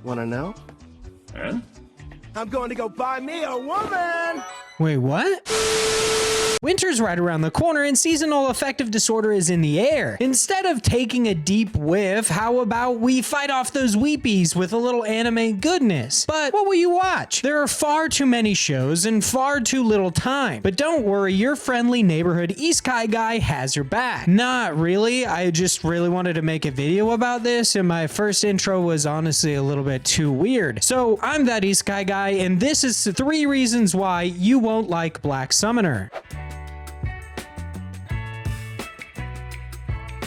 Wanna know? And? I'm going to go buy me a woman! Wait, what? Winter's right around the corner and seasonal affective disorder is in the air. Instead of taking a deep whiff, how about we fight off those weepies with a little anime goodness? But what will you watch? There are far too many shows and far too little time. But don't worry, your friendly neighborhood Isekai Guy has your back. Not really, I just really wanted to make a video about this and my first intro was honestly a little bit too weird. So I'm That Isekai Guy and this is 3 reasons why you won't like Black Summoner.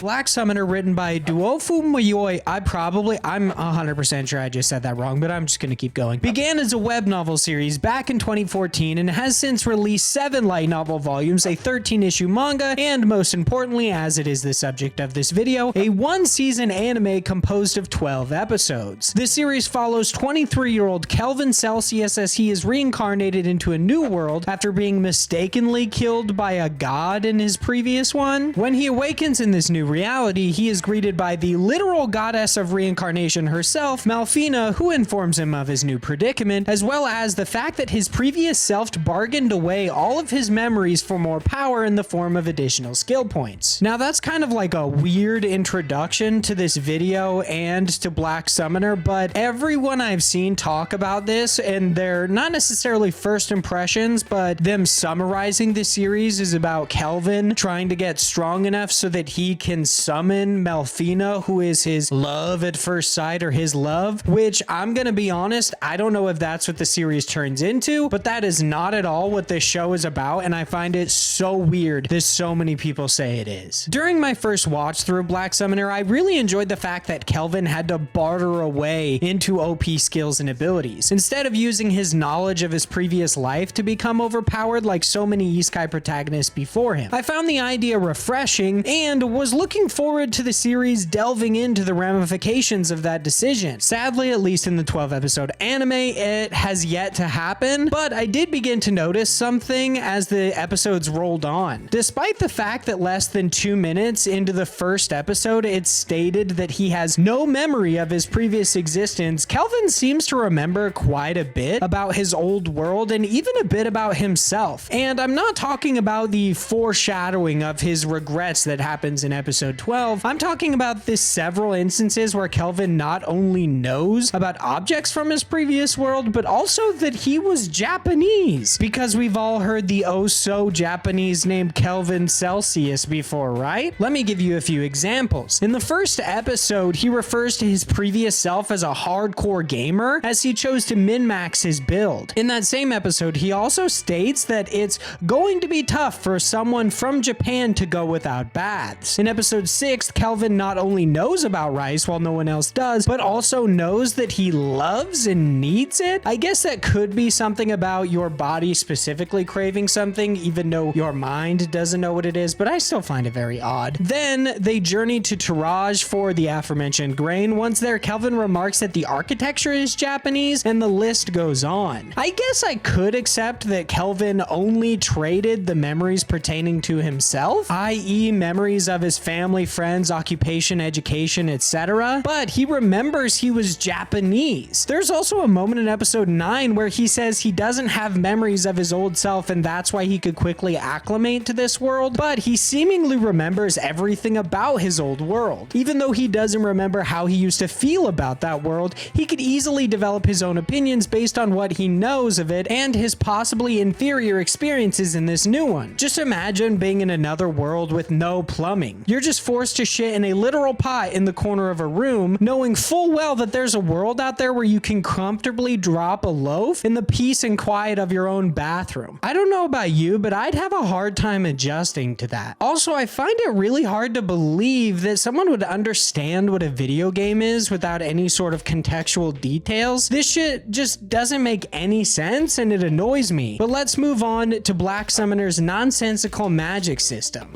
Black Summoner, written by Duofu Mayoi, I'm 100% sure I just said that wrong, but I'm just gonna keep going. Began as a web novel series back in 2014 and has since released 7 light novel volumes, a 13-issue manga, and most importantly, as it is the subject of this video, a 1-season anime composed of 12 episodes. The series follows 23-year-old Kelvin Celsius as he is reincarnated into a new world after being mistakenly killed by a god in his previous one. When he awakens in this new reality, he is greeted by the literal goddess of reincarnation herself, Malphina, who informs him of his new predicament, as well as the fact that his previous self bargained away all of his memories for more power in the form of additional skill points. Now that's kind of like a weird introduction to this video and to Black Summoner, but everyone I've seen talk about this, and they're not necessarily first impressions, but them summarizing the series is about Kelvin trying to get strong enough so that he can summon Malphina, who is his love at first sight, or his love, which I'm gonna be honest, I don't know if that's what the series turns into, but that is not at all what this show is about, and I find it so weird that so many people say it is. During my first watch through Black Summoner, I really enjoyed the fact that Kelvin had to barter away into OP skills and abilities. Instead of using his knowledge of his previous life to become overpowered like so many isekai protagonists before him. I found the idea refreshing and was looking forward to the series delving into the ramifications of that decision. Sadly, at least in the 12-episode anime, it has yet to happen, but I did begin to notice something as the episodes rolled on. Despite the fact that less than 2 minutes into the first episode, it's stated that he has no memory of his previous existence, Kelvin seems to remember quite a bit about his old world and even a bit about himself. And I'm not talking about the foreshadowing of his regrets that happens in episode 12, I'm talking about the several instances where Kelvin not only knows about objects from his previous world, but also that he was Japanese. Because we've all heard the oh so Japanese name Kelvin Celsius before, right? Let me give you a few examples. In the first episode, he refers to his previous self as a hardcore gamer, as he chose to min-max his build. In that same episode, he also states that it's going to be tough for someone from Japan to go without baths. In episode 6, Kelvin not only knows about rice while no one else does, but also knows that he loves and needs it. I guess that could be something about your body specifically craving something, even though your mind doesn't know what it is, but I still find it very odd. Then they journey to Taraj for the aforementioned grain. Once there, Kelvin remarks that the architecture is Japanese, and the list goes on. I guess I could accept that Kelvin only traded the memories pertaining to himself, i.e. memories of his family, friends, occupation, education, etc. But he remembers he was Japanese. There's also a moment in episode 9 where he says he doesn't have memories of his old self and that's why he could quickly acclimate to this world, but he seemingly remembers everything about his old world. Even though he doesn't remember how he used to feel about that world, he could easily develop his own opinions based on what he knows of it and his possibly inferior experiences in this new one. Just imagine being in another world with no plumbing. You're just forced to shit in a literal pot in the corner of a room, knowing full well that there's a world out there where you can comfortably drop a loaf in the peace and quiet of your own bathroom. I don't know about you, but I'd have a hard time adjusting to that. Also, I find it really hard to believe that someone would understand what a video game is without any sort of contextual details. This shit just doesn't make any sense and it annoys me. But let's move on to Black Summoner's nonsensical magic system.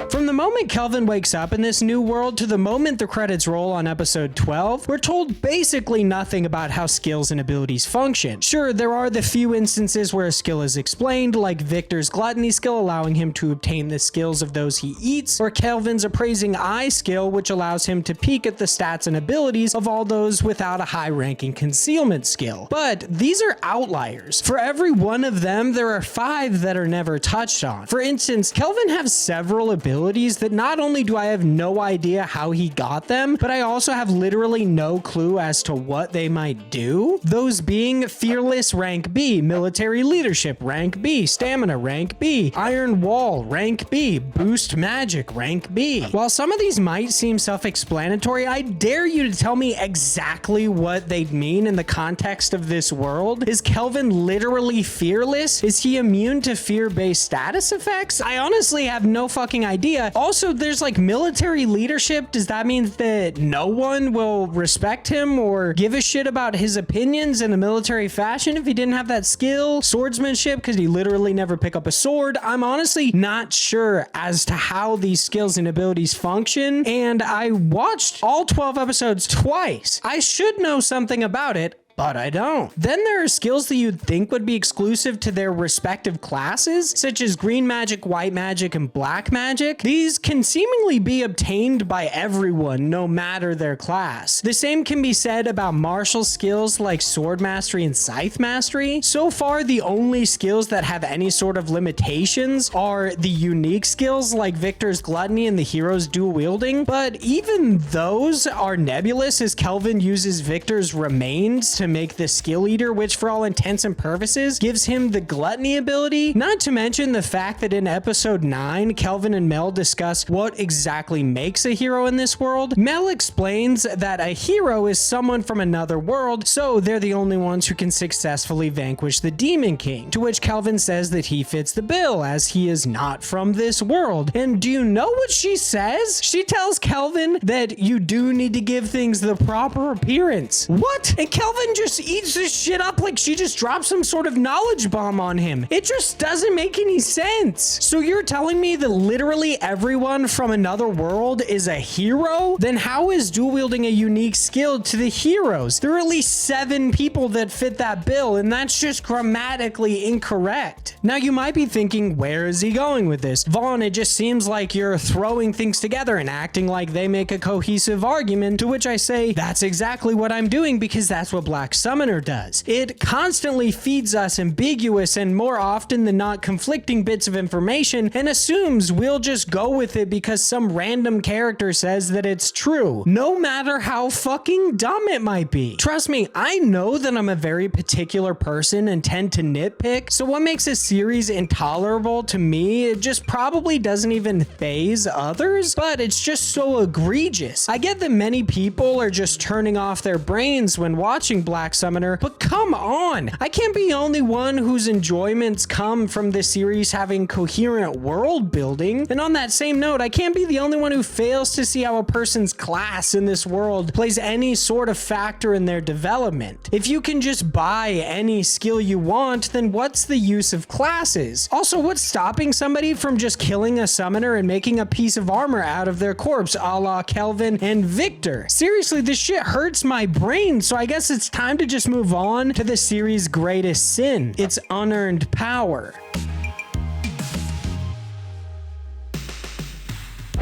From from the moment Kelvin wakes up in this new world to the moment the credits roll on episode 12, we're told basically nothing about how skills and abilities function. Sure, there are the few instances where a skill is explained, like Victor's gluttony skill allowing him to obtain the skills of those he eats, or Kelvin's appraising eye skill, which allows him to peek at the stats and abilities of all those without a high-ranking concealment skill. But these are outliers. For every one of them, there are 5 that are never touched on. For instance, Kelvin has several abilities that not only do I have no idea how he got them, but I also have literally no clue as to what they might do. Those being Fearless rank B, Military Leadership rank B, Stamina rank B, Iron Wall rank B, Boost Magic rank B. While some of these might seem self-explanatory, I dare you to tell me exactly what they'd mean in the context of this world. Is Kelvin literally fearless? Is he immune to fear-based status effects? I honestly have no fucking idea. Also, there's like military leadership. Does that mean that no one will respect him or give a shit about his opinions in a military fashion if he didn't have that skill? Swordsmanship, because he literally never pick up a sword. I'm honestly not sure as to how these skills and abilities function, and I watched all 12 episodes twice. I should know something about it, but I don't. Then there are skills that you'd think would be exclusive to their respective classes, such as green magic, white magic, and black magic. These can seemingly be obtained by everyone, no matter their class. The same can be said about martial skills like sword mastery and scythe mastery. So far, the only skills that have any sort of limitations are the unique skills like Victor's gluttony and the hero's dual wielding, but even those are nebulous as Kelvin uses Victor's remains to make the skill eater, which for all intents and purposes gives him the gluttony ability. Not to mention the fact that in episode 9, Kelvin and Mel discuss what exactly makes a hero in this world. Mel explains that a hero is someone from another world, so they're the only ones who can successfully vanquish the Demon King, to which Kelvin says that he fits the bill as he is not from this world. And do you know what she says? She tells Kelvin that you do need to give things the proper appearance. What? And Kelvin just eats this shit up like she just dropped some sort of knowledge bomb on him. It just doesn't make any sense. So you're telling me that literally everyone from another world is a hero? Then how is dual wielding a unique skill to the heroes? There are at least 7 people that fit that bill, and that's just grammatically incorrect. Now you might be thinking, where is he going with this? Vaughn, it just seems like you're throwing things together and acting like they make a cohesive argument, to which I say, that's exactly what I'm doing, because that's what Black Summoner does. It constantly feeds us ambiguous and more often than not conflicting bits of information and assumes we'll just go with it because some random character says that it's true, no matter how fucking dumb it might be. Trust me, I know that I'm a very particular person and tend to nitpick, so what makes a series intolerable to me, it just probably doesn't even faze others, but it's just so egregious. I get that many people are just turning off their brains when watching Black Summoner, but come on! I can't be the only one whose enjoyments come from this series having coherent world building. And on that same note, I can't be the only one who fails to see how a person's class in this world plays any sort of factor in their development. If you can just buy any skill you want, then what's the use of classes? Also, what's stopping somebody from just killing a summoner and making a piece of armor out of their corpse, a la Kelvin and Victor? Seriously, this shit hurts my brain, so I guess it's time to just move on to the series' greatest sin, its unearned power.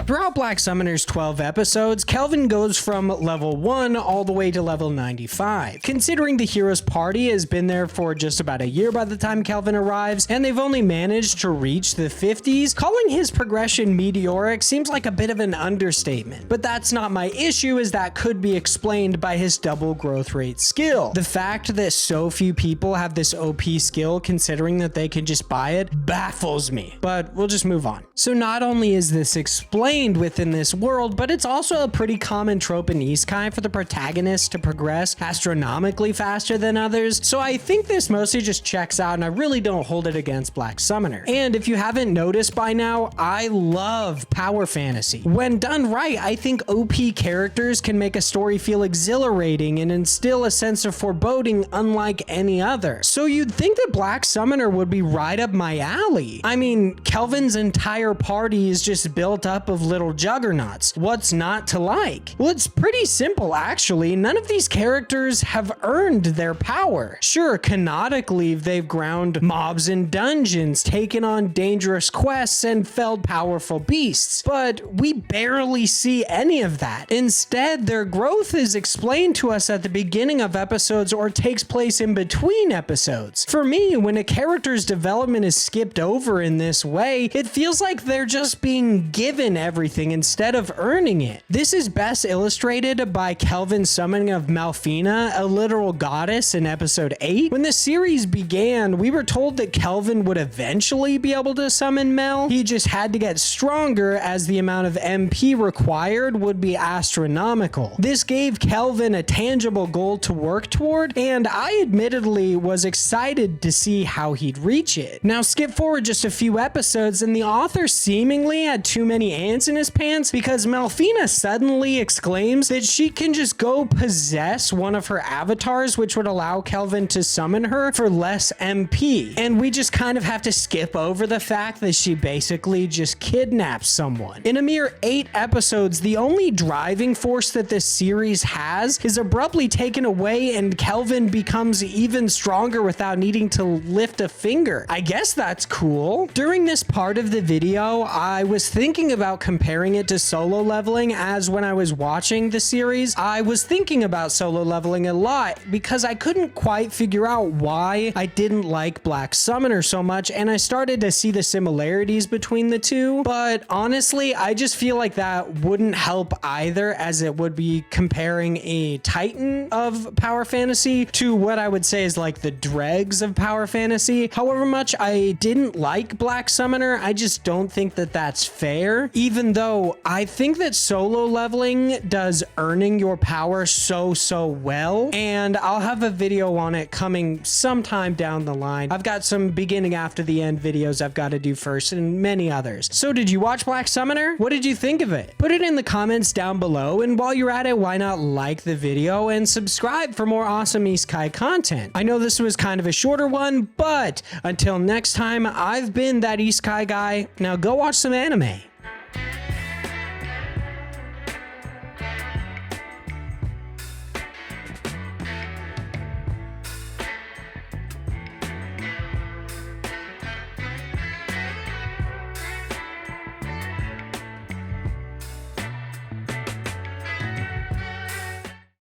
Throughout Black Summoner's 12 episodes, Kelvin goes from level 1 all the way to level 95. Considering the hero's party has been there for just about a year by the time Kelvin arrives, and they've only managed to reach the 50s, calling his progression meteoric seems like a bit of an understatement. But that's not my issue, as that could be explained by his double growth rate skill. The fact that so few people have this OP skill, considering that they can just buy it, baffles me. But we'll just move on. So not only is this explained within this world, but it's also a pretty common trope in isekai for the protagonist to progress astronomically faster than others, so I think this mostly just checks out and I really don't hold it against Black Summoner. And if you haven't noticed by now, I love power fantasy. When done right, I think OP characters can make a story feel exhilarating and instill a sense of foreboding unlike any other. So you'd think that Black Summoner would be right up my alley. I mean, Kelvin's entire party is just built up of little juggernauts. What's not to like? Well, it's pretty simple actually. None of these characters have earned their power. Sure, canonically they've ground mobs in dungeons, taken on dangerous quests, and felled powerful beasts, but we barely see any of that. Instead, their growth is explained to us at the beginning of episodes or takes place in between episodes. For me, when a character's development is skipped over in this way, it feels like they're just being given everything instead of earning it. This is best illustrated by Kelvin's summoning of Malfina, a literal goddess, in episode 8. When the series began, we were told that Kelvin would eventually be able to summon Mel. He just had to get stronger as the amount of MP required would be astronomical. This gave Kelvin a tangible goal to work toward, and I admittedly was excited to see how he'd reach it. Now skip forward just a few episodes and the author seemingly had too many ants in his pants because Malfina suddenly exclaims that she can just go possess one of her avatars, which would allow Kelvin to summon her for less MP. And we just kind of have to skip over the fact that she basically just kidnaps someone. In a mere 8 episodes, the only driving force that this series has is abruptly taken away and Kelvin becomes even stronger without needing to lift a finger. I guess that's cool. During this part of the video, I was thinking about comparing it to Solo Leveling, as when I was watching the series, I was thinking about Solo Leveling a lot because I couldn't quite figure out why I didn't like Black Summoner so much, and I started to see the similarities between the two. But honestly, I just feel like that wouldn't help either, as it would be comparing a Titan of Power Fantasy to what I would say is like the dregs of Power Fantasy. However much I didn't like Black Summoner, I just don't think that that's fair, even though I think that Solo Leveling does earning your power so well, and I'll have a video on it coming sometime down the line. I've got some beginning after the end videos I've got to do first and many others. So did you watch Black Summoner? What did you think of it? Put it in the comments down below, and while you're at it, why not like the video and subscribe for more awesome isekai content. I know this was kind of a shorter one, but until next time, I've been That Isekai Guy. Now go watch some anime.